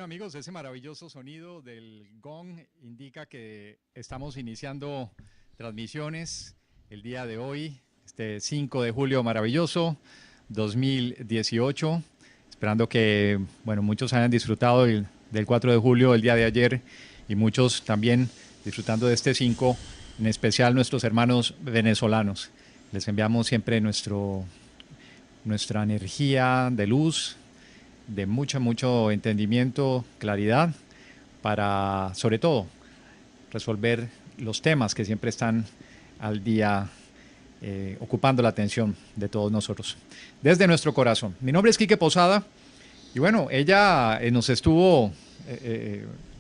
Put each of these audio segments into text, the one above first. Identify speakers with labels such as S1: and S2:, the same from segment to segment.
S1: amigos, ese maravilloso sonido del gong indica que estamos iniciando transmisiones el día de hoy, este 5 de julio maravilloso, 2018. Esperando que muchos hayan disfrutado del 4 de julio, el día de ayer, y muchos también disfrutando de este 5, en especial nuestros hermanos venezolanos. Les enviamos siempre nuestra energía de luz, de mucho entendimiento, claridad, para, sobre todo, resolver los temas que siempre están al día, ocupando la atención de todos nosotros, desde nuestro corazón. Mi nombre es Quique Posada, y ella nos estuvo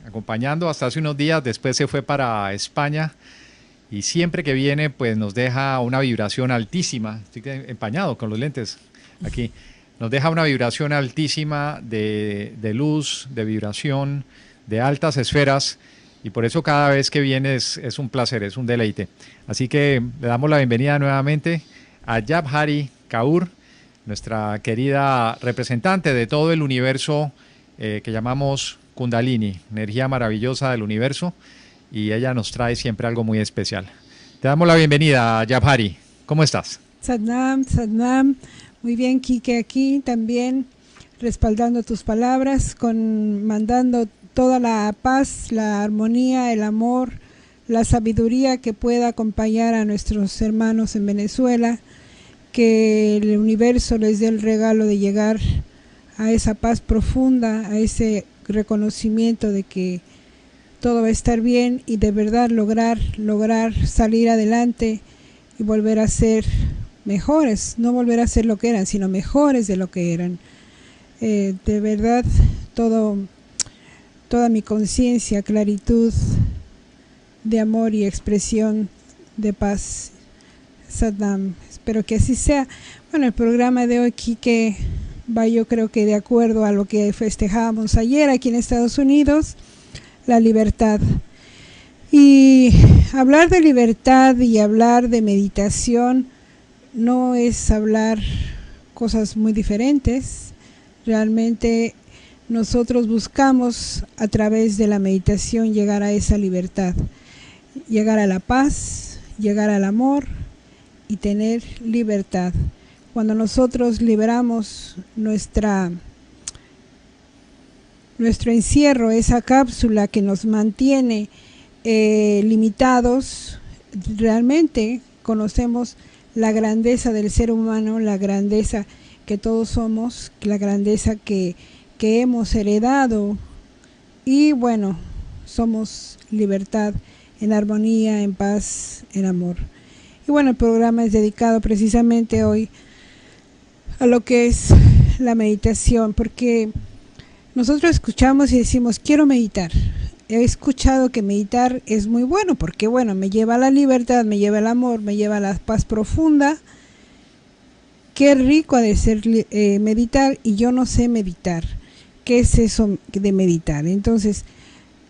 S1: acompañando hasta hace unos días, después se fue para España, y siempre que viene, pues nos deja una vibración altísima. Estoy empañado con los lentes aquí. Nos deja una vibración altísima de luz, de vibración, de altas esferas, y por eso cada vez que viene es un placer, es un deleite. Así que le damos la bienvenida nuevamente a Jabhari Kaur, nuestra querida representante de todo el universo que llamamos Kundalini, energía maravillosa del universo, y ella nos trae siempre algo muy especial. Te damos la bienvenida, Jabhari. ¿Cómo estás?
S2: Sadnam, Sadnam. Muy bien, Quique, aquí también respaldando tus palabras, mandando toda la paz, la armonía, el amor, la sabiduría que pueda acompañar a nuestros hermanos en Venezuela, que el universo les dé el regalo de llegar a esa paz profunda, a ese reconocimiento de que todo va a estar bien y de verdad lograr salir adelante y volver a ser mejores, no volver a ser lo que eran, sino mejores de lo que eran. De verdad, toda mi conciencia, claritud de amor y expresión de paz. Sadam, espero que así sea. Bueno, el programa de hoy, Quique, va yo creo que de acuerdo a lo que festejábamos ayer aquí en Estados Unidos, la libertad. Y hablar de libertad y hablar de meditación no es hablar cosas muy diferentes. Realmente nosotros buscamos a través de la meditación llegar a esa libertad, llegar a la paz, llegar al amor y tener libertad. Cuando nosotros liberamos nuestro encierro, esa cápsula que nos mantiene limitados, realmente conocemos la grandeza del ser humano, la grandeza que todos somos, la grandeza que hemos heredado, y bueno, somos libertad en armonía, en paz, en amor. Y bueno, el programa es dedicado precisamente hoy a lo que es la meditación, porque nosotros escuchamos y decimos, quiero meditar. He escuchado que meditar es muy bueno, porque bueno, me lleva a la libertad, me lleva al amor, me lleva a la paz profunda. Qué rico ha de ser meditar, y yo no sé meditar. ¿Qué es eso de meditar? Entonces,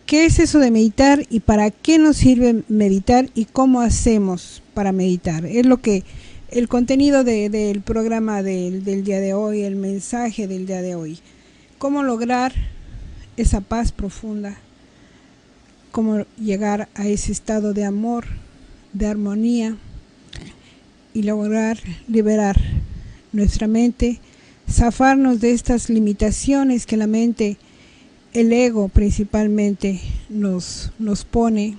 S2: ¿qué es eso de meditar y para qué nos sirve meditar y cómo hacemos para meditar? Es lo que el contenido del programa del día de hoy, el mensaje del día de hoy. ¿Cómo lograr esa paz profunda? Cómo llegar a ese estado de amor, de armonía, y lograr liberar nuestra mente, zafarnos de estas limitaciones que la mente, el ego principalmente, nos pone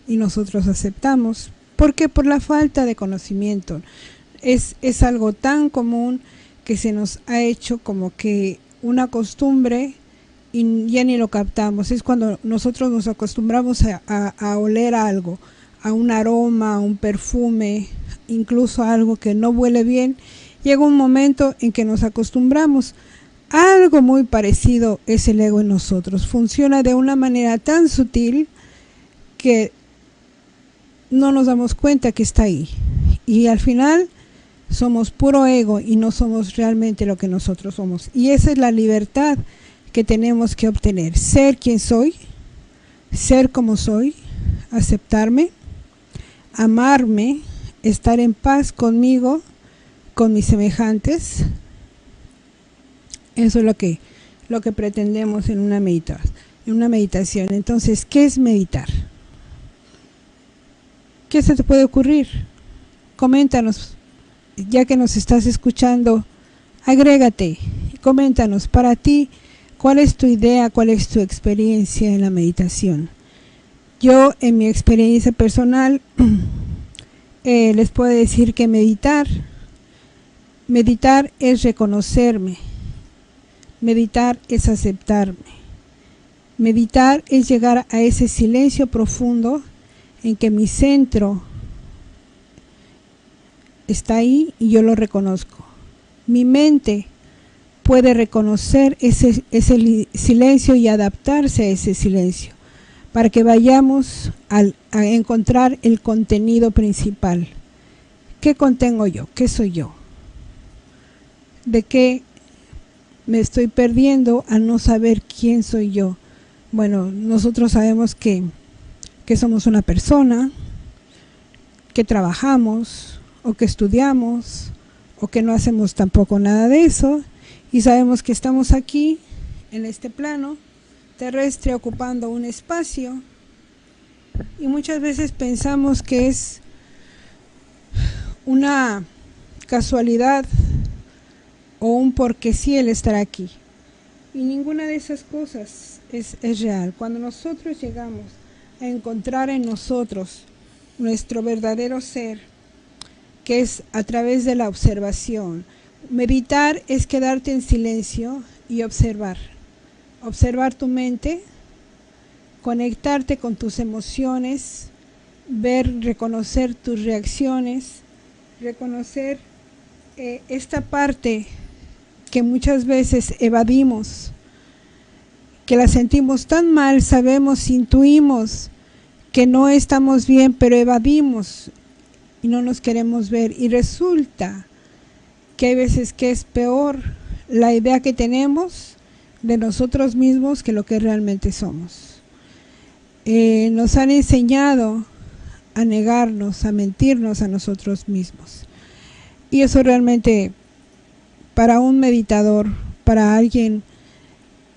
S2: y nosotros aceptamos, porque por la falta de conocimiento. Es algo tan común que se nos ha hecho como que una costumbre, y ya ni lo captamos. Es cuando nosotros nos acostumbramos a oler algo, a un aroma, a un perfume, incluso a algo que no huele bien. Llega un momento en que nos acostumbramos. Algo muy parecido es el ego en nosotros. Funciona de una manera tan sutil que no nos damos cuenta que está ahí. Y al final somos puro ego y no somos realmente lo que nosotros somos. Y esa es la libertad que tenemos que obtener: ser quien soy, ser como soy, aceptarme, amarme, estar en paz conmigo, con mis semejantes. Eso es lo que pretendemos en una meditación. Entonces, ¿qué es meditar? ¿Qué se te puede ocurrir? Coméntanos, ya que nos estás escuchando, agrégate y coméntanos para ti cuál es tu idea, cuál es tu experiencia en la meditación. Yo, en mi experiencia personal, les puedo decir que meditar es reconocerme, meditar es aceptarme, meditar es llegar a ese silencio profundo en que mi centro está ahí y yo lo reconozco. Mi mente puede reconocer ese silencio y adaptarse a ese silencio para que vayamos a encontrar el contenido principal. ¿Qué contengo yo? ¿Qué soy yo? ¿De qué me estoy perdiendo al no saber quién soy yo? Bueno, nosotros sabemos que somos una persona, que trabajamos o que estudiamos o que no hacemos tampoco nada de eso, y sabemos que estamos aquí en este plano terrestre ocupando un espacio, y muchas veces pensamos que es una casualidad o un porque sí el estar aquí, y ninguna de esas cosas es real. Cuando nosotros llegamos a encontrar en nosotros nuestro verdadero ser, que es a través de la observación. Meditar es quedarte en silencio y observar tu mente, conectarte con tus emociones, reconocer tus reacciones, reconocer esta parte que muchas veces evadimos, que la sentimos tan mal, sabemos, intuimos que no estamos bien, pero evadimos y no nos queremos ver, y resulta que hay veces que es peor la idea que tenemos de nosotros mismos que lo que realmente somos. Nos han enseñado a negarnos, a mentirnos a nosotros mismos, y eso realmente, para un meditador, para alguien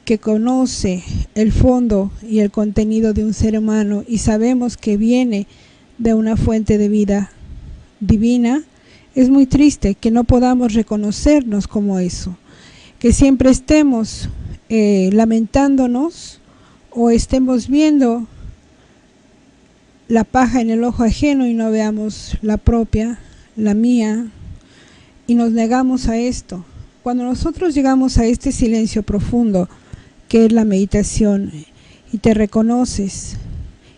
S2: que conoce el fondo y el contenido de un ser humano y sabemos que viene de una fuente de vida divina, es muy triste que no podamos reconocernos como eso, que siempre estemos lamentándonos o estemos viendo la paja en el ojo ajeno y no veamos la propia, la mía, y nos negamos a esto. Cuando nosotros llegamos a este silencio profundo que es la meditación, y te reconoces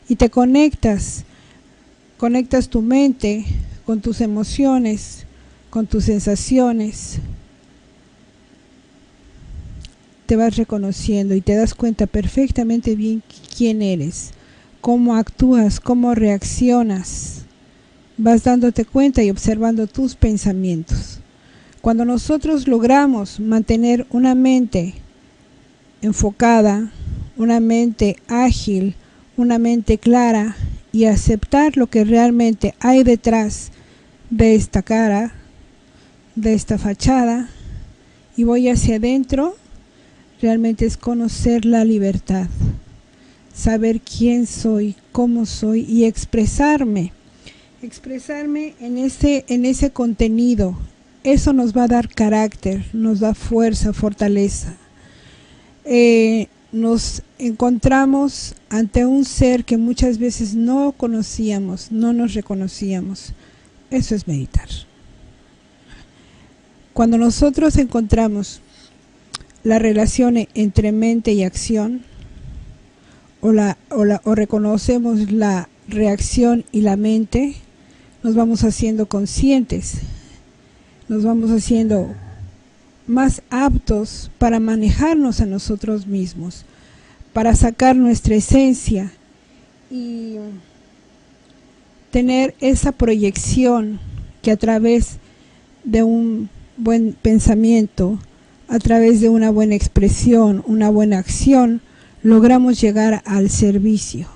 S2: y te conectas tu mente con tus emociones, con tus sensaciones, te vas reconociendo y te das cuenta perfectamente bien quién eres, cómo actúas, cómo reaccionas, vas dándote cuenta y observando tus pensamientos. Cuando nosotros logramos mantener una mente enfocada, una mente ágil, una mente clara, y aceptar lo que realmente hay detrás de esta cara, de esta fachada, y voy hacia adentro, realmente es conocer la libertad, saber quién soy, cómo soy, y expresarme en ese contenido. Eso nos va a dar carácter, nos da fuerza, fortaleza. Nos encontramos ante un ser que muchas veces no conocíamos, no nos reconocíamos. Eso es meditar. Cuando nosotros encontramos la relación entre mente y acción, o reconocemos la reacción y la mente, nos vamos haciendo conscientes, nos vamos haciendo más aptos para manejarnos a nosotros mismos, para sacar nuestra esencia y tener esa proyección que a través de un buen pensamiento, a través de una buena expresión, una buena acción, logramos llegar al servicio.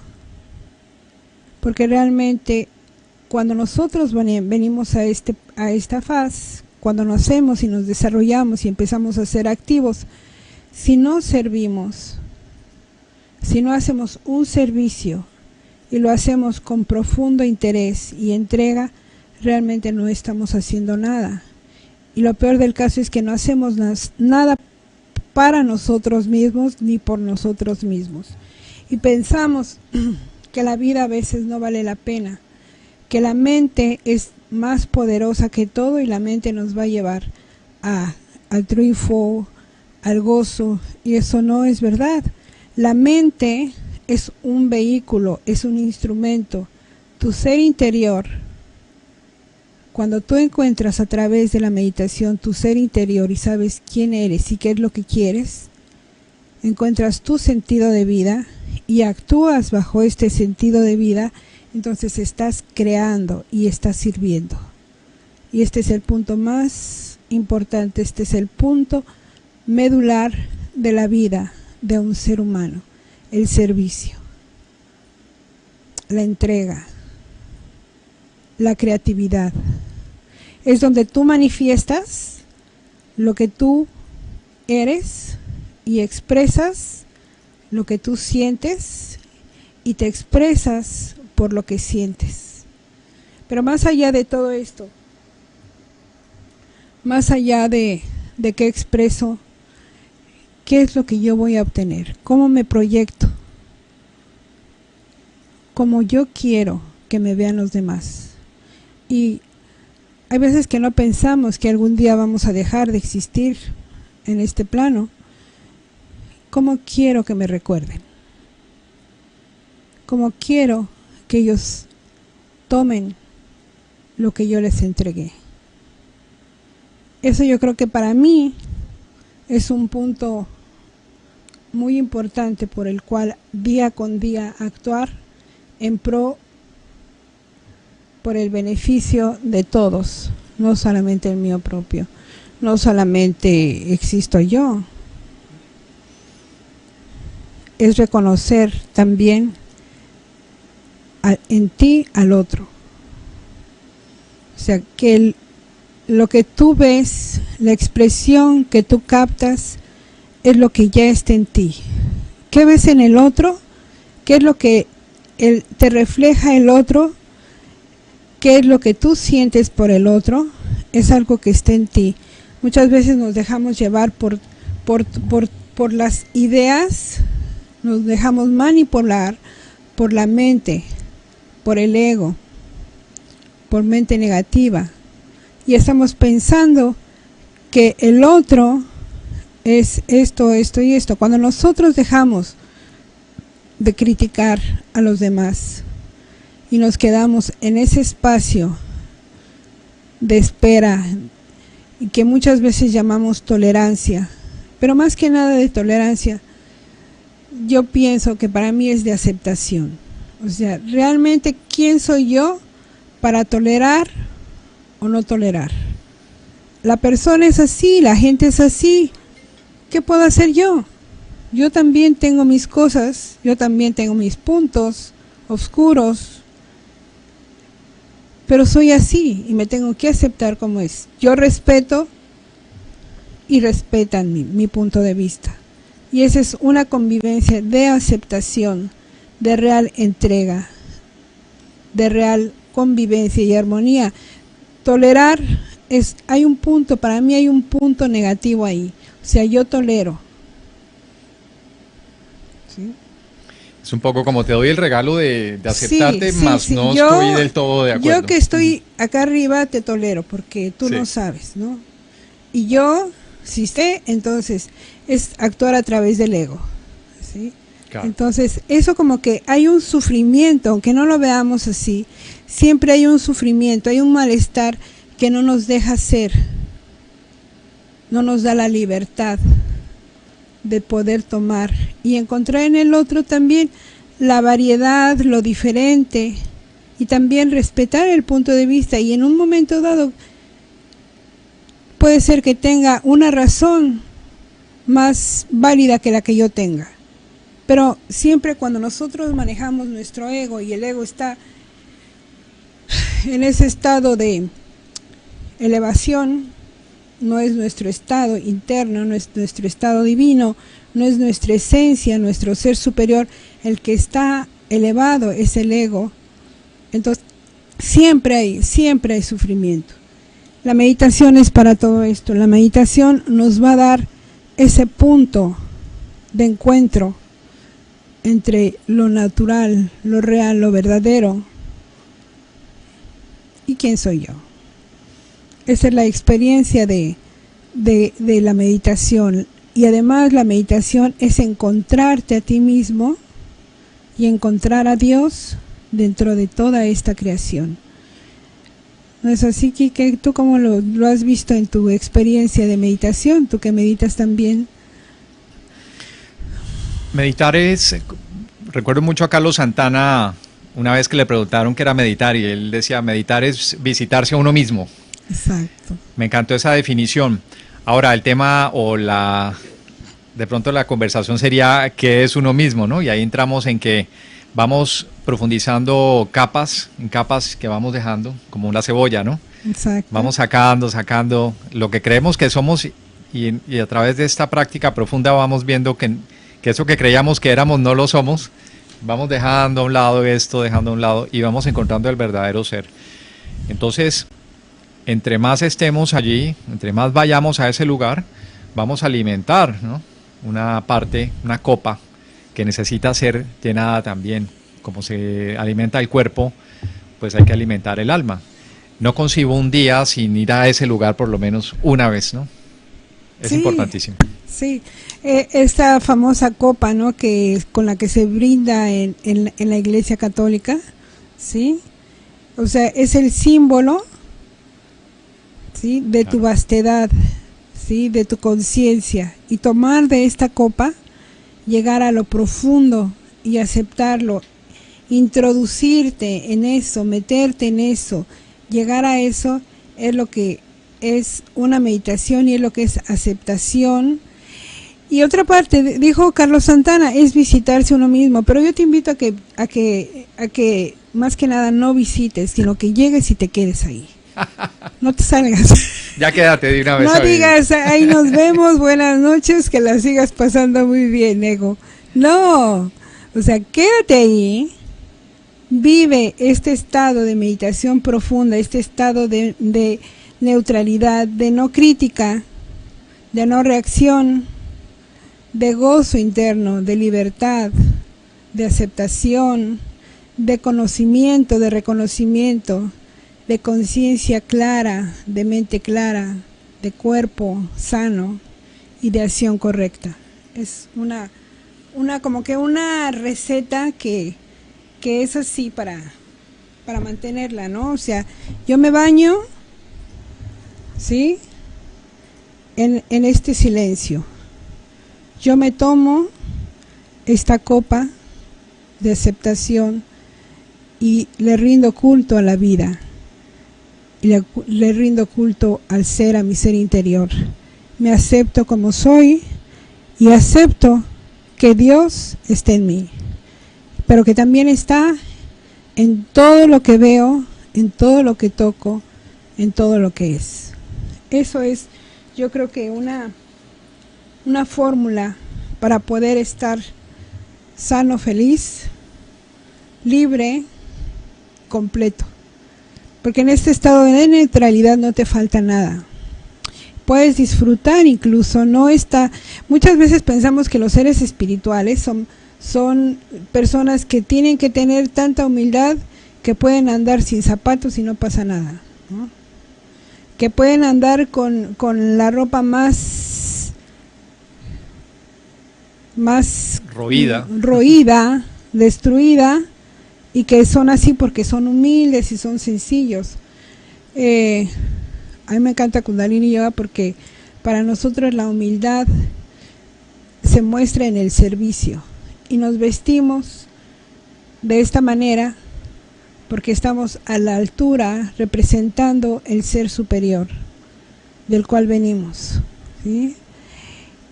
S2: Porque realmente cuando nosotros venimos a esta faz, cuando nacemos y nos desarrollamos y empezamos a ser activos, si no servimos, si no hacemos un servicio y lo hacemos con profundo interés y entrega, realmente no estamos haciendo nada. Y lo peor del caso es que no hacemos nada para nosotros mismos ni por nosotros mismos. Y pensamos que la vida a veces no vale la pena, que la mente es más poderosa que todo y la mente nos va a llevar al triunfo, al gozo, y eso no es verdad. La mente es un vehículo, es un instrumento. Tu ser interior, cuando tú encuentras a través de la meditación tu ser interior y sabes quién eres y qué es lo que quieres, encuentras tu sentido de vida y actúas bajo este sentido de vida, entonces estás creando y estás sirviendo. Y este es el punto más importante, este es el punto medular de la vida de un ser humano, el servicio, la entrega, la creatividad. Es donde tú manifiestas lo que tú eres y expresas lo que tú sientes y te expresas por lo que sientes. Pero más allá de todo esto, más allá de qué expreso, qué es lo que yo voy a obtener, cómo me proyecto, cómo yo quiero que me vean los demás. Y hay veces que no pensamos que algún día vamos a dejar de existir en este plano. ¿Cómo quiero que me recuerden? ¿Cómo quiero que ellos tomen lo que yo les entregué? Eso yo creo que para mí es un punto muy importante por el cual día con día actuar en pro por el beneficio de todos, no solamente el mío propio, no solamente existo yo. Es reconocer también en ti al otro. O sea, que lo que tú ves, la expresión que tú captas, es lo que ya está en ti. ¿Qué ves en el otro? ¿Qué es lo que te refleja el otro? ¿Qué es lo que tú sientes por el otro? Es algo que está en ti. Muchas veces nos dejamos llevar por las ideas, nos dejamos manipular por la mente, por el ego, por mente negativa. Y estamos pensando que el otro es esto, esto y esto. Cuando nosotros dejamos de criticar a los demás y nos quedamos en ese espacio de espera y que muchas veces llamamos tolerancia, pero más que nada de tolerancia, yo pienso que para mí es de aceptación. O sea, realmente, ¿quién soy yo para tolerar o no tolerar? La persona es así, la gente es así. ¿Qué puedo hacer yo? Yo también tengo mis cosas, yo también tengo mis puntos oscuros, pero soy así y me tengo que aceptar como es. Yo respeto y respetan mi punto de vista. Y esa es una convivencia de aceptación, de real entrega, de real convivencia y armonía. Tolerar hay un punto, para mí hay un punto negativo ahí. O sea, yo tolero. ¿Sí?
S1: Es un poco como te doy el regalo de aceptarte, más no
S2: yo,
S1: estoy del todo de acuerdo.
S2: Yo que estoy acá arriba te tolero porque tú no sabes, ¿no? Y yo, si sé, entonces es actuar a través del ego, ¿sí? Claro. Entonces, eso como que hay un sufrimiento, aunque no lo veamos así, siempre hay un sufrimiento, hay un malestar que no nos deja ser, no nos da la libertad de poder tomar y encontrar en el otro también la variedad, lo diferente, y también respetar el punto de vista. Y en un momento dado puede ser que tenga una razón más válida que la que yo tenga, pero siempre cuando nosotros manejamos nuestro ego y el ego está en ese estado de elevación, no es nuestro estado interno, no es nuestro estado divino, no es nuestra esencia, nuestro ser superior, el que está elevado es el ego. Entonces siempre hay sufrimiento. La meditación es para todo esto. La meditación nos va a dar ese punto de encuentro entre lo natural, lo real, lo verdadero y quién soy yo. Esa es la experiencia de la meditación. Y además la meditación es encontrarte a ti mismo y encontrar a Dios dentro de toda esta creación. ¿No es así, Quique? ¿Tú cómo lo has visto en tu experiencia de meditación? Tú que meditas también.
S1: Meditar recuerdo mucho a Carlos Santana, una vez que le preguntaron qué era meditar, y él decía, meditar es visitarse a uno mismo.
S2: Exacto.
S1: Me encantó esa definición. Ahora, el tema de pronto la conversación sería qué es uno mismo, ¿no? Y ahí entramos en que vamos profundizando en capas que vamos dejando, como una cebolla, ¿no?
S2: Exacto.
S1: Vamos sacando lo que creemos que somos y a través de esta práctica profunda vamos viendo que eso que creíamos que éramos no lo somos. Vamos dejando a un lado esto, dejando a un lado y vamos encontrando el verdadero ser. Entonces, entre más estemos allí, entre más vayamos a ese lugar, vamos a alimentar, ¿no? Una copa que necesita ser llenada también. Como se alimenta el cuerpo, pues hay que alimentar el alma. No concibo un día sin ir a ese lugar por lo menos una vez, ¿no? Es importantísimo.
S2: Sí, esta famosa copa, ¿no? Con la que se brinda en la Iglesia Católica, ¿sí? O sea, es el símbolo, ¿sí? De tu vastedad, ¿sí? De tu conciencia. Y tomar de esta copa, llegar a lo profundo y aceptarlo, introducirte en eso, meterte en eso, llegar a eso, es lo que es una meditación y es lo que es aceptación. Y otra parte, dijo Carlos Santana, es visitarse uno mismo, pero yo te invito a que más que nada no visites, sino que llegues y te quedes ahí. No te salgas.
S1: Ya quédate de una vez.
S2: No digas, ahí nos vemos, buenas noches, que la sigas pasando muy bien, ego. No, o sea, quédate ahí, vive este estado de meditación profunda, este estado de neutralidad, de no crítica, de no reacción, de gozo interno, de libertad, de aceptación, de conocimiento, de reconocimiento, de conciencia clara, de mente clara, de cuerpo sano y de acción correcta. Es una como que una receta que es así para mantenerla, ¿no? O sea, yo me baño, ¿sí? En este silencio. Yo me tomo esta copa de aceptación y le rindo culto a la vida. Le rindo culto al ser, a mi ser interior. Me acepto como soy y acepto que Dios está en mí, pero que también está en todo lo que veo, en todo lo que toco, en todo lo que es. Eso es, yo creo que una fórmula para poder estar sano, feliz, libre, completo. Porque en este estado de neutralidad no te falta nada. Puedes disfrutar incluso, muchas veces pensamos que los seres espirituales son personas que tienen que tener tanta humildad que pueden andar sin zapatos y no pasa nada, ¿no? Que pueden andar con la ropa más roída, destruida, y que son así porque son humildes y son sencillos. A mí me encanta Kundalini Yoga porque para nosotros la humildad se muestra en el servicio y nos vestimos de esta manera porque estamos a la altura representando el ser superior del cual venimos, ¿sí?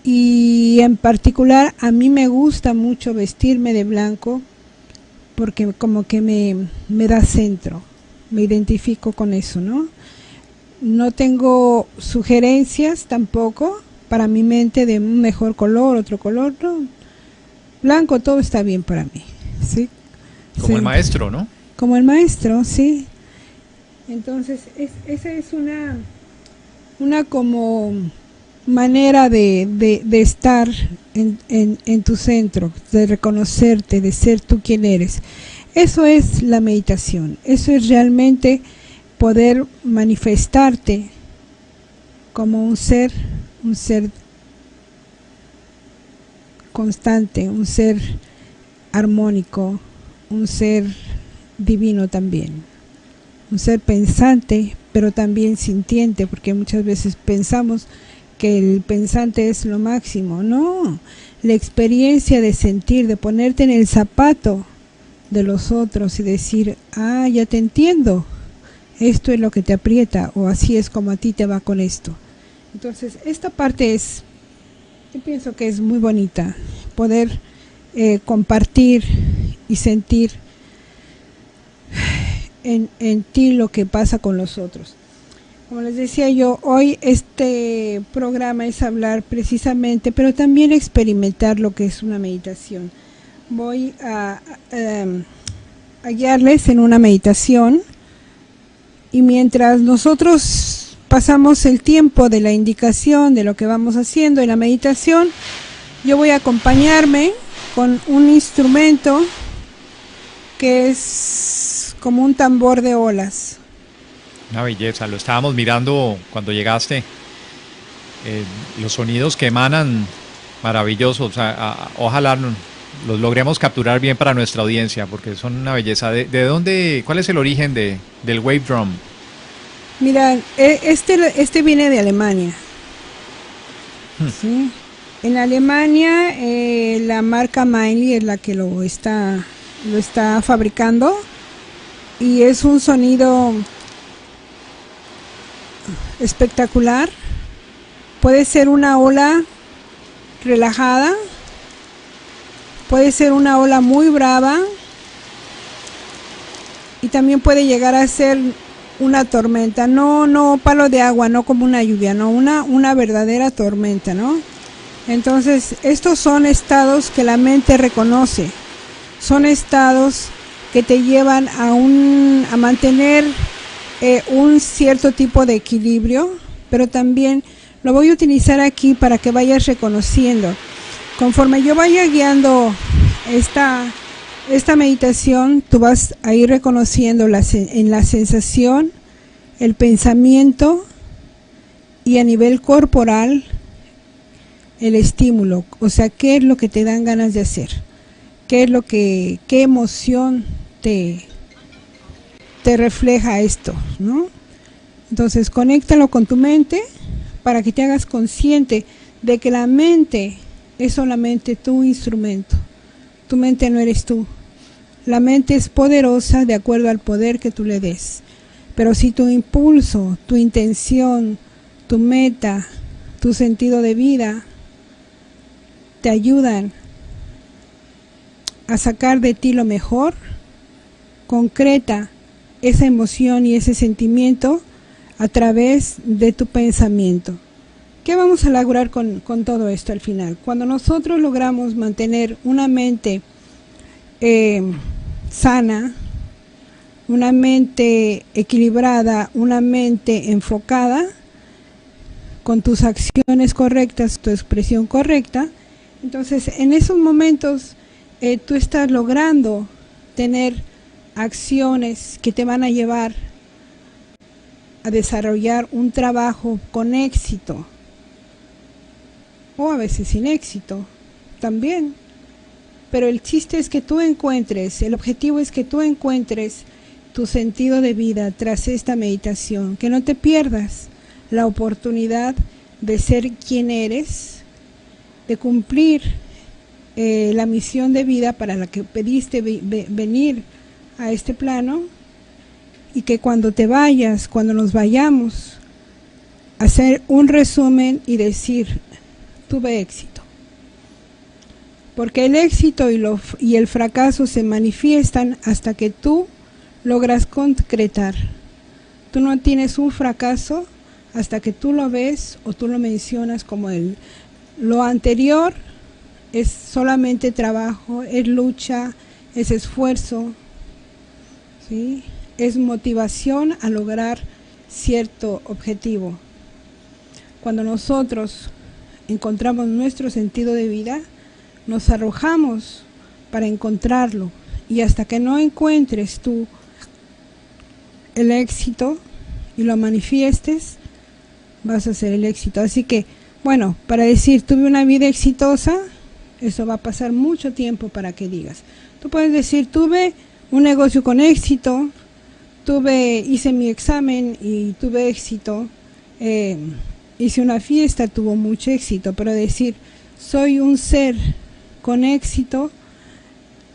S2: Y en particular a mí me gusta mucho vestirme de blanco porque como que me da centro, me identifico con eso, ¿no? no tengo sugerencias tampoco para mi mente de un mejor color, otro color, no. Blanco, todo está bien para mí, ¿sí?
S1: Como el maestro, ¿no?
S2: Como el maestro, sí. Entonces, esa es una como manera de estar en tu centro, de reconocerte, de ser tú quien eres. Eso es la meditación, eso es realmente poder manifestarte como un ser constante, un ser armónico, un ser divino también, un ser pensante, pero también sintiente, porque muchas veces pensamos que el pensante es lo máximo. No, la experiencia de sentir, de ponerte en el zapato de los otros y decir, ah, ya te entiendo, esto es lo que te aprieta, o así es como a ti te va con esto. Entonces, esta parte es, yo pienso que es muy bonita, poder compartir y sentir en ti lo que pasa con los otros. Como les decía yo, hoy este programa es hablar precisamente, pero también experimentar lo que es una meditación. Voy a guiarles en una meditación, y mientras nosotros pasamos el tiempo de la indicación de lo que vamos haciendo en la meditación, yo voy a acompañarme con un instrumento que es como un tambor de olas.
S1: Una belleza, lo estábamos mirando cuando llegaste, los sonidos que emanan, maravillosos, ojalá los logremos capturar bien para nuestra audiencia, porque son una belleza. ¿De dónde, cuál es el origen del wave drum?
S2: Mira, este viene de Alemania. ¿Sí? En Alemania la marca Mainly es la que lo está fabricando, y es un sonido espectacular. Puede ser una ola relajada, puede ser una ola muy brava, y también puede llegar a ser una tormenta, no palo de agua, no como una lluvia, no, una verdadera tormenta, ¿no? Entonces, estos son estados que la mente reconoce, son estados que te llevan a mantener un cierto tipo de equilibrio, pero también lo voy a utilizar aquí para que vayas reconociendo. Conforme yo vaya guiando esta meditación, tú vas a ir reconociendo en la sensación, el pensamiento y a nivel corporal el estímulo, o sea, qué es lo que te dan ganas de hacer, qué emoción te refleja esto, ¿no? Entonces, conéctalo con tu mente para que te hagas consciente de que la mente es solamente tu instrumento. Tu mente no eres tú. La mente es poderosa de acuerdo al poder que tú le des. Pero si tu impulso, tu intención, tu meta, tu sentido de vida te ayudan a sacar de ti lo mejor, concreta esa emoción y ese sentimiento a través de tu pensamiento. ¿Qué vamos a lograr con todo esto al final? Cuando nosotros logramos mantener una mente sana, una mente equilibrada, una mente enfocada, con tus acciones correctas, tu expresión correcta, entonces en esos momentos tú estás logrando tener acciones que te van a llevar a desarrollar un trabajo con éxito, o a veces sin éxito también, pero el chiste es que tú encuentres, el objetivo es que tú encuentres tu sentido de vida tras esta meditación, que no te pierdas la oportunidad de ser quien eres, de cumplir la misión de vida para la que pediste venir a este plano, y que cuando te vayas, cuando nos vayamos, hacer un resumen y decir, tuve éxito. Porque el éxito y el fracaso se manifiestan hasta que tú logras concretar Tú no tienes un fracaso hasta que tú lo ves o tú lo mencionas como lo anterior es solamente trabajo, es lucha, es esfuerzo, ¿sí? Es motivación a lograr cierto objetivo. Cuando nosotros encontramos nuestro sentido de vida, nos arrojamos para encontrarlo, y hasta que no encuentres tú el éxito y lo manifiestes, vas a hacer el éxito. Así que, bueno, para decir tuve una vida exitosa, eso va a pasar mucho tiempo para que digas. Tú puedes decir tuve un negocio con éxito, hice mi examen y tuve éxito, hice una fiesta, tuvo mucho éxito, pero decir soy un ser con éxito,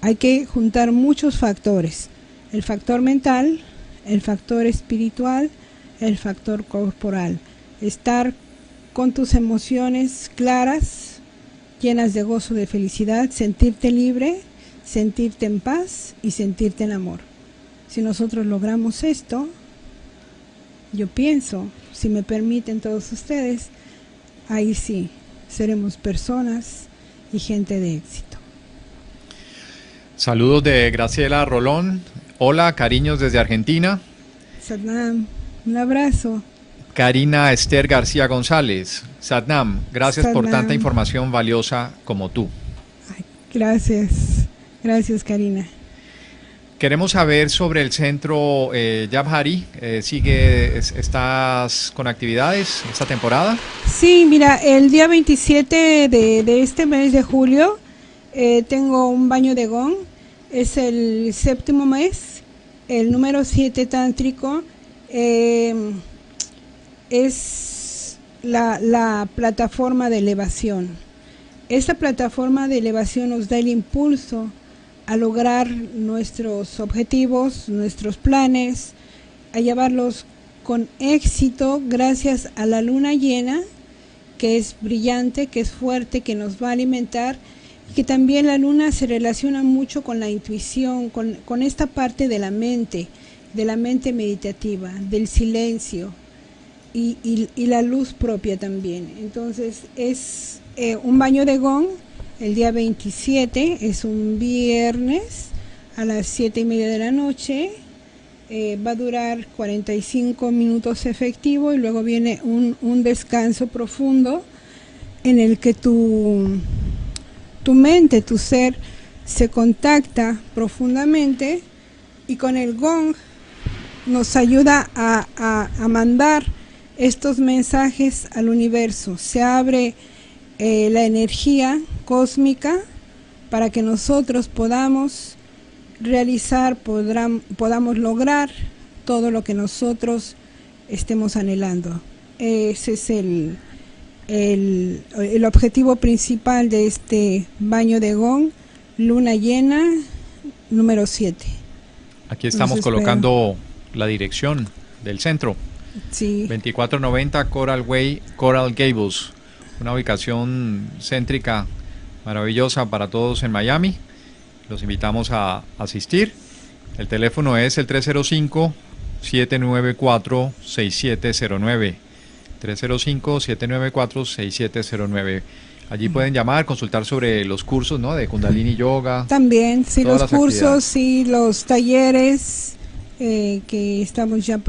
S2: hay que juntar muchos factores: el factor mental, el factor espiritual, el factor corporal. Estar con tus emociones claras, llenas de gozo, de felicidad, sentirte libre, sentirte en paz y sentirte en amor. Si nosotros logramos esto, yo pienso, si me permiten todos ustedes, ahí sí seremos personas y gente de éxito.
S1: Saludos de Graciela Rolón. Hola, cariños desde Argentina.
S2: Satnam, un abrazo.
S1: Karina Esther García González. Satnam, gracias
S2: Satnam.
S1: por tanta información valiosa como tú.
S2: Ay, gracias Karina.
S1: Queremos saber sobre el centro Jabhari. ¿Estás con actividades esta temporada?
S2: Sí, mira, el día 27 de este mes de julio tengo un baño de gong. Es el 7º mes, el número 7 tántrico. Es la plataforma de elevación. Esta plataforma de elevación nos da el impulso a lograr nuestros objetivos, nuestros planes, a llevarlos con éxito gracias a la luna llena, que es brillante, que es fuerte, que nos va a alimentar, y que también la luna se relaciona mucho con la intuición, con esta parte de la mente meditativa, del silencio y la luz propia también. Entonces es un baño de gong. El día 27 es un viernes a las 7:30 de la noche. Va a durar 45 minutos efectivo y luego viene un descanso profundo en el que tu mente, tu ser se contacta profundamente, y con el gong nos ayuda a mandar estos mensajes al universo. Se abre la energía cósmica para que nosotros podamos realizar, podamos lograr todo lo que nosotros estemos anhelando. Ese es el objetivo principal de este baño de gong, luna llena número 7.
S1: Aquí estamos colocando la dirección del centro.
S2: Sí.
S1: 2490 Coral Way, Coral Gables. Una ubicación céntrica maravillosa para todos en Miami. Los invitamos a asistir. El teléfono es el 305-794-6709. 305-794-6709. Allí pueden llamar, consultar sobre los cursos, ¿no?, de Kundalini Yoga.
S2: También, sí, los cursos y los talleres que estamos ya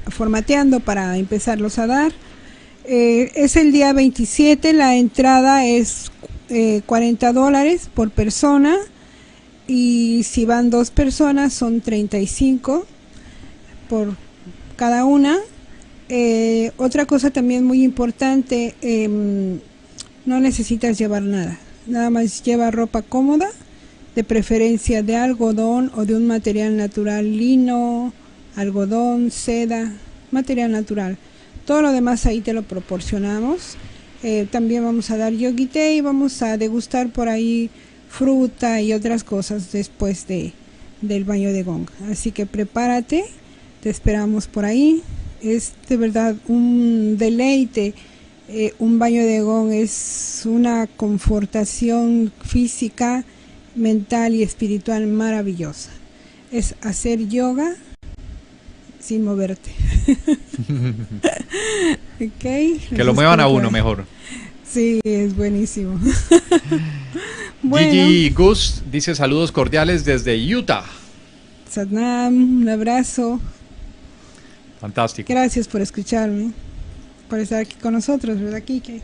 S2: formateando para empezarlos a dar. Es el día 27, la entrada es $40 por persona, y si van 2 personas son 35 por cada una. Otra cosa también muy importante, no necesitas llevar nada más lleva ropa cómoda, de preferencia de algodón o de un material natural, lino, algodón, seda, material natural. Todo lo demás ahí te lo proporcionamos. También vamos a dar yogi tea y vamos a degustar por ahí fruta y otras cosas después del baño de gong. Así que prepárate, te esperamos por ahí. Es de verdad un deleite. Un baño de gong es una confortación física, mental y espiritual maravillosa. Es hacer yoga sin moverte. Okay,
S1: que lo muevan a uno mejor.
S2: Sí, es buenísimo.
S1: Bueno. Gigi Gus dice saludos cordiales desde Utah.
S2: Satnam, un abrazo.
S1: Fantástico.
S2: Gracias por escucharme, por estar aquí con nosotros, ¿verdad, Kike?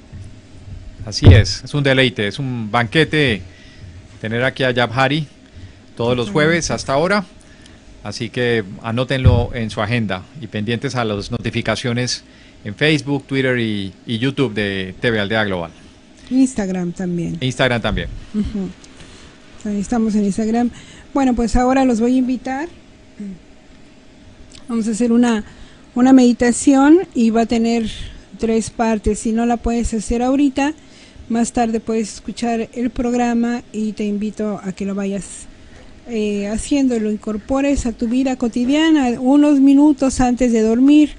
S1: Así es un deleite, es un banquete tener aquí a Jabhari todos los jueves hasta ahora. Así que anótenlo en su agenda y pendientes a las notificaciones en Facebook, Twitter y YouTube de TV Aldea Global.
S2: Instagram también.
S1: Instagram también.
S2: Estamos en Instagram. Bueno, pues ahora los voy a invitar. Vamos a hacer una meditación y va a tener 3 partes. Si no la puedes hacer ahorita, más tarde puedes escuchar el programa y te invito a que lo vayas haciendo, lo incorpores a tu vida cotidiana. Unos minutos antes de dormir,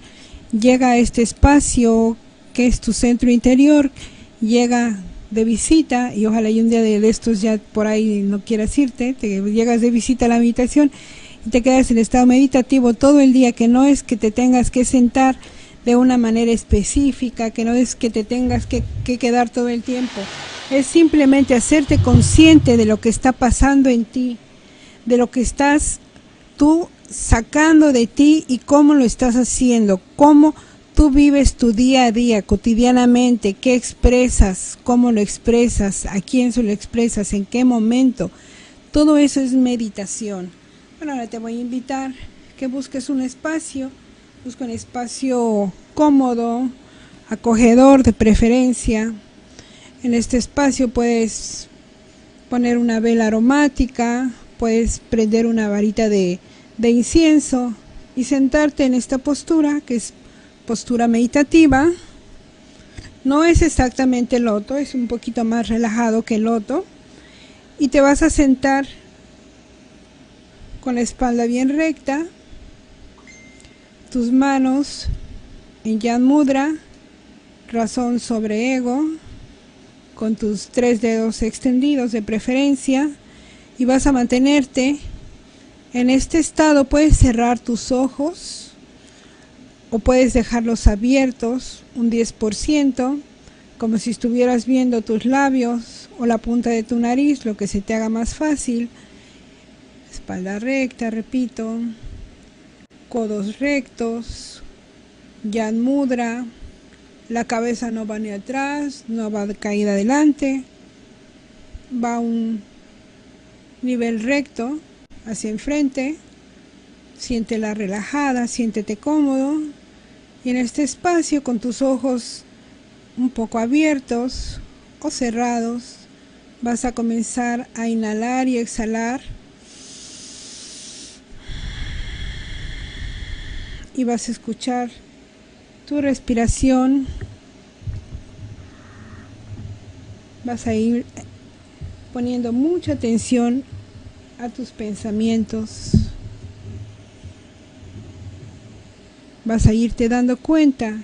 S2: llega a este espacio que es tu centro interior, llega de visita y ojalá y un día de estos ya por ahí no quieras irte, te llegas de visita a la meditación y te quedas en estado meditativo todo el día, que no es que te tengas que sentar de una manera específica, que no es que te tengas que quedar todo el tiempo, es simplemente hacerte consciente de lo que está pasando en ti, de lo que estás tú sacando de ti y cómo lo estás haciendo, cómo tú vives tu día a día, cotidianamente, qué expresas, cómo lo expresas, a quién se lo expresas, en qué momento. Todo eso es meditación. Bueno, ahora te voy a invitar que busques un espacio, busca un espacio cómodo, acogedor de preferencia. En este espacio puedes poner una vela aromática, puedes prender una varita de incienso y sentarte en esta postura, que es postura meditativa. No es exactamente el loto, es un poquito más relajado que el loto. Y te vas a sentar con la espalda bien recta, tus manos en Yan Mudra, razón sobre ego, con tus 3 dedos extendidos de preferencia, y vas a mantenerte en este estado. Puedes cerrar tus ojos o puedes dejarlos abiertos un 10%, como si estuvieras viendo tus labios o la punta de tu nariz, lo que se te haga más fácil. Espalda recta, repito, codos rectos, Yan Mudra, la cabeza no va ni atrás, no va caída adelante, va a un nivel recto hacia enfrente. Siéntela relajada, siéntete cómodo, y en este espacio con tus ojos un poco abiertos o cerrados vas a comenzar a inhalar y exhalar, y vas a escuchar tu respiración. Vas a ir poniendo mucha atención a tus pensamientos. Vas a irte dando cuenta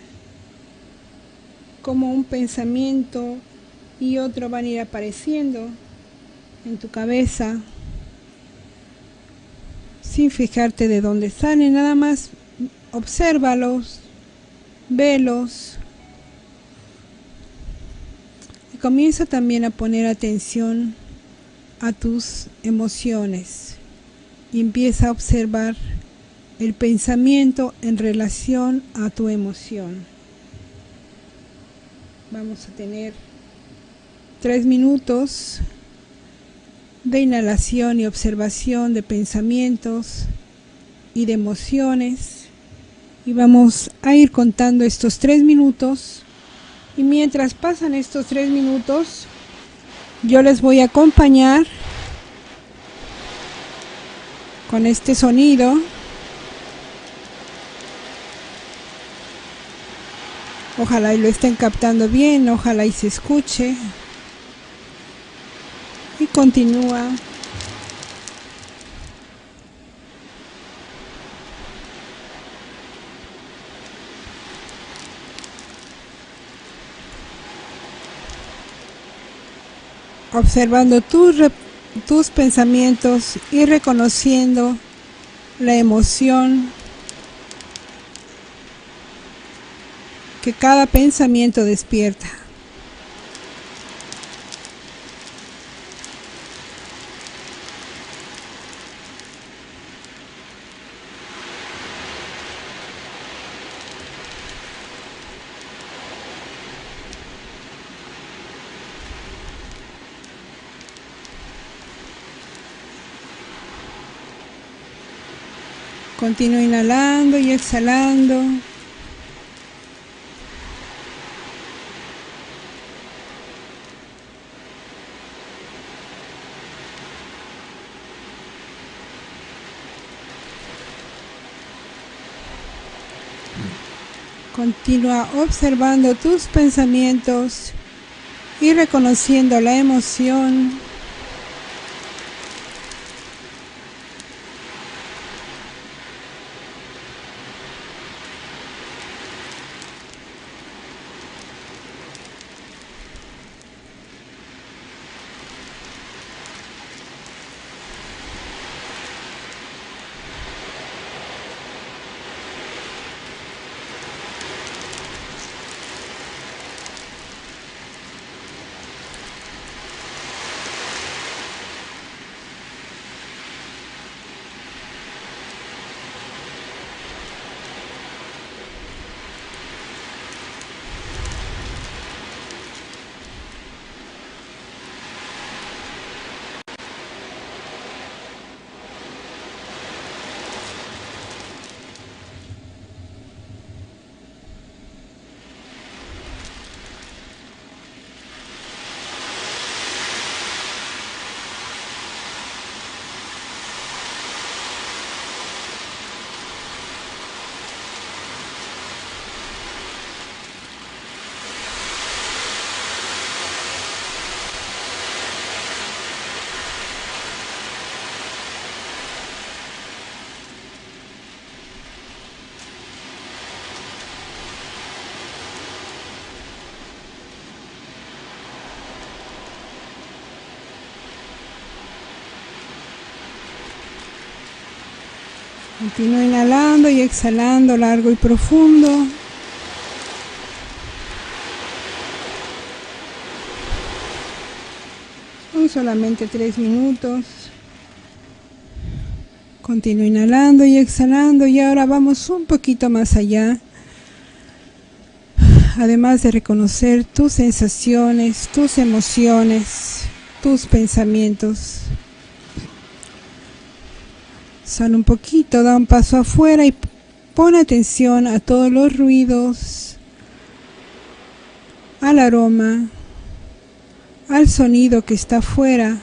S2: cómo un pensamiento y otro van a ir apareciendo en tu cabeza sin fijarte de dónde salen, nada más obsérvalos, velos, y comienza también a poner atención a tus emociones y empieza a observar el pensamiento en relación a tu emoción. Vamos a tener 3 minutos de inhalación y observación de pensamientos y de emociones, y vamos a ir contando estos 3 minutos, y mientras pasan estos 3 minutos yo les voy a acompañar con este sonido. Ojalá y lo estén captando bien, ojalá y se escuche. Y continúa. Observando tus pensamientos y reconociendo la emoción que cada pensamiento despierta. Continúa inhalando y exhalando. Continúa observando tus pensamientos y reconociendo la emoción. Continúa inhalando y exhalando largo y profundo. Son solamente 3 minutos. Continúa inhalando y exhalando y ahora vamos un poquito más allá. Además de reconocer tus sensaciones, tus emociones, tus pensamientos. Sal un poquito, da un paso afuera y pon atención a todos los ruidos, al aroma, al sonido que está afuera,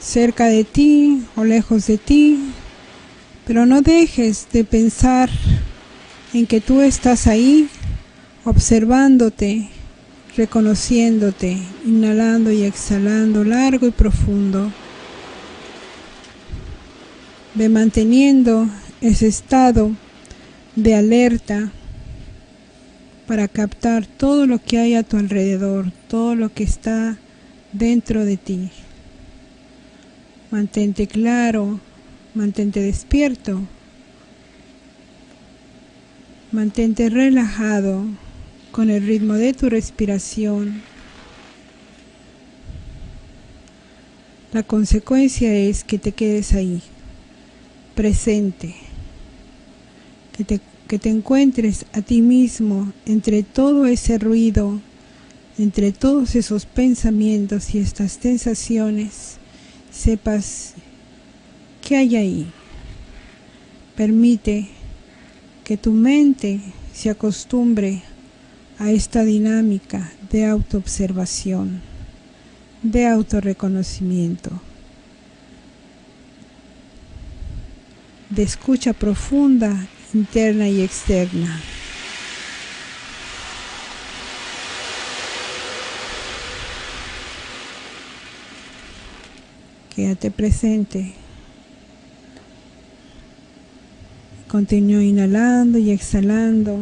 S2: cerca de ti o lejos de ti, pero no dejes de pensar en que tú estás ahí, observándote, reconociéndote, inhalando y exhalando largo y profundo. Ve manteniendo ese estado de alerta para captar todo lo que hay a tu alrededor, todo lo que está dentro de ti. Mantente claro, mantente despierto, mantente relajado con el ritmo de tu respiración. La consecuencia es que te quedes ahí, presente, que te encuentres a ti mismo entre todo ese ruido, entre todos esos pensamientos y estas sensaciones, sepas qué hay ahí. Permite que tu mente se acostumbre a esta dinámica de autoobservación, de autorreconocimiento, de escucha profunda, interna y externa. Quédate presente. Continúa inhalando y exhalando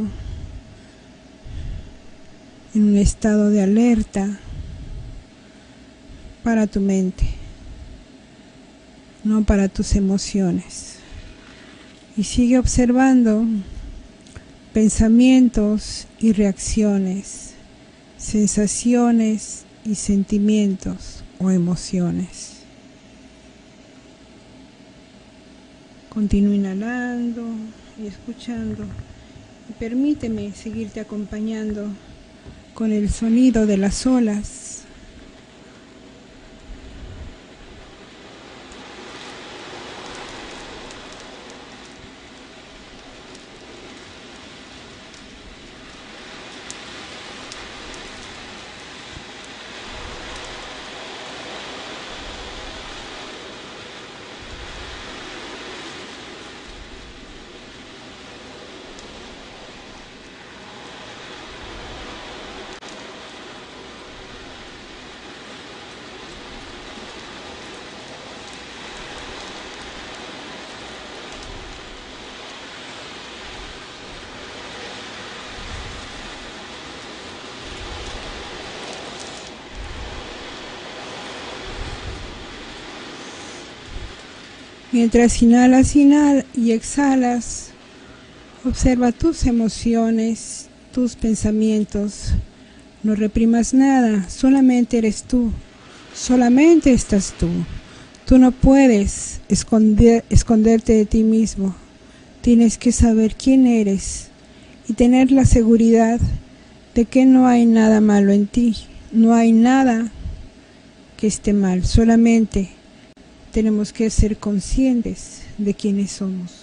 S2: en un estado de alerta para tu mente, no para tus emociones. Y sigue observando pensamientos y reacciones, sensaciones y sentimientos o emociones. Continúa inhalando y escuchando. Y permíteme seguirte acompañando con el sonido de las olas. Mientras inhalas y exhalas, observa tus emociones, tus pensamientos. No reprimas nada, solamente eres tú, solamente estás tú. Tú no puedes esconderte de ti mismo. Tienes que saber quién eres y tener la seguridad de que no hay nada malo en ti, no hay nada que esté mal, solamente tenemos que ser conscientes de quiénes somos.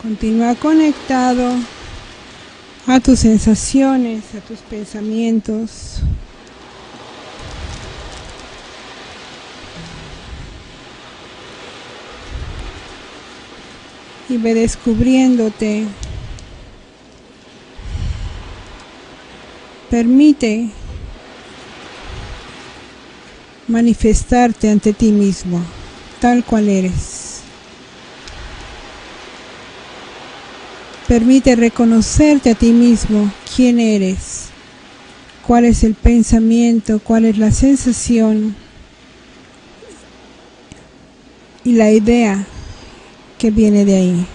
S2: Continúa conectado a tus sensaciones, a tus pensamientos. Y ve descubriéndote. Permite manifestarte ante ti mismo, tal cual eres. Permite reconocerte a ti mismo, quién eres, cuál es el pensamiento, cuál es la sensación y la idea que viene de ahí.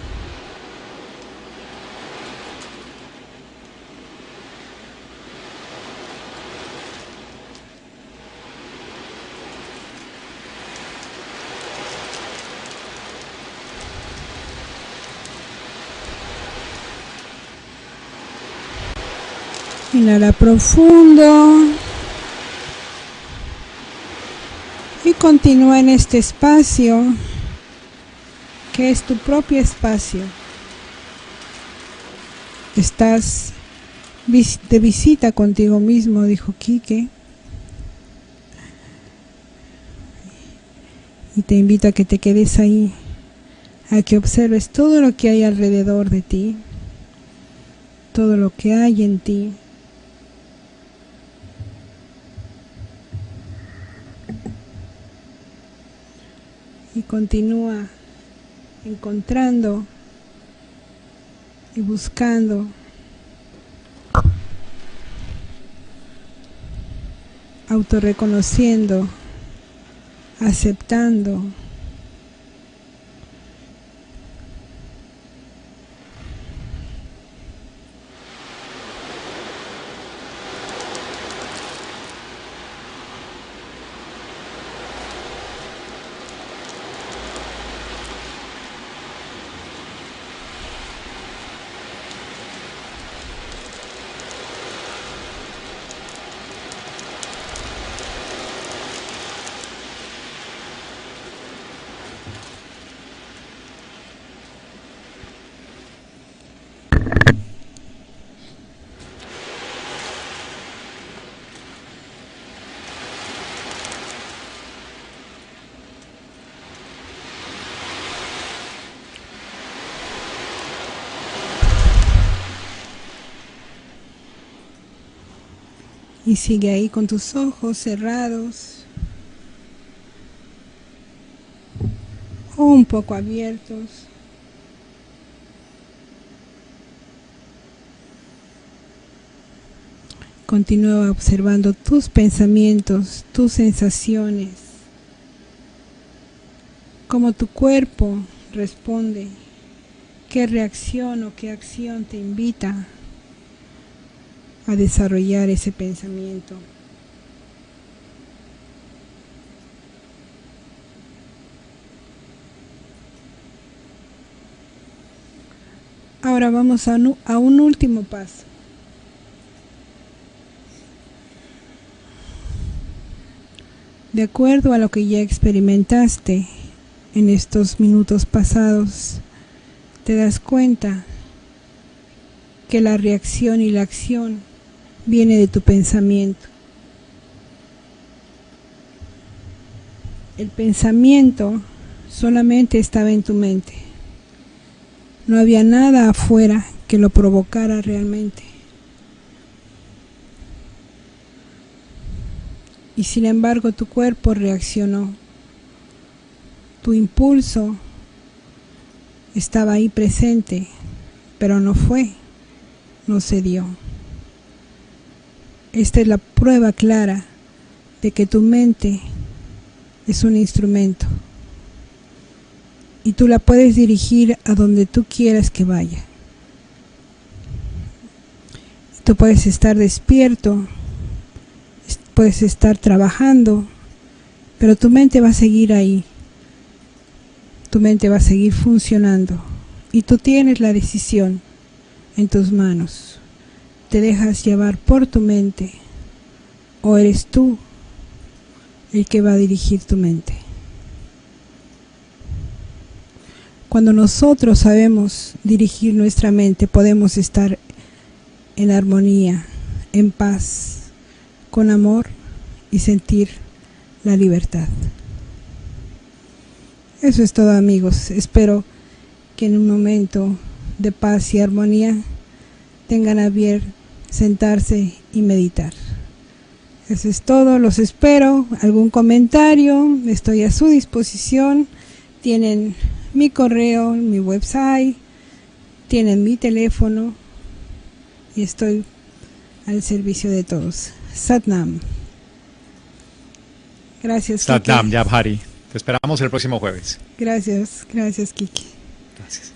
S2: Inhala profundo y continúa en este espacio que es tu propio espacio. Estás de visita contigo mismo, dijo Quique, y te invito a que te quedes ahí, a que observes todo lo que hay alrededor de ti, todo lo que hay en ti. Y continúa encontrando y buscando autorreconociendo, aceptando. Y sigue ahí con tus ojos cerrados o un poco abiertos. Continúa observando tus pensamientos, tus sensaciones, cómo tu cuerpo responde, qué reacción o qué acción te invita a desarrollar ese pensamiento. Ahora vamos a un último paso. De acuerdo a lo que ya experimentaste en estos minutos pasados, te das cuenta que la reacción y la acción viene de tu pensamiento. El pensamiento solamente estaba en tu mente. No había nada afuera que lo provocara realmente. Y sin embargo tu cuerpo reaccionó. Tu impulso estaba ahí presente, pero no se dio. Esta es la prueba clara de que tu mente es un instrumento y tú la puedes dirigir a donde tú quieras que vaya. Tú puedes estar despierto, puedes estar trabajando, pero tu mente va a seguir ahí. Tu mente va a seguir funcionando y tú tienes la decisión en tus manos. ¿Te dejas llevar por tu mente o eres tú el que va a dirigir tu mente? Cuando nosotros sabemos dirigir nuestra mente, podemos estar en armonía, en paz, con amor y sentir la libertad. Eso es todo, amigos. Espero que en un momento de paz y armonía tengan a bien sentarse y meditar. Eso es todo, los espero. ¿Algún comentario? Estoy a su disposición. Tienen mi correo, mi website, tienen mi teléfono y estoy al servicio de todos. Satnam. Gracias,
S1: Satnam,
S2: Kiki.
S1: Jai Bhari. Te esperamos el próximo jueves.
S2: Gracias, Kiki.
S1: Gracias.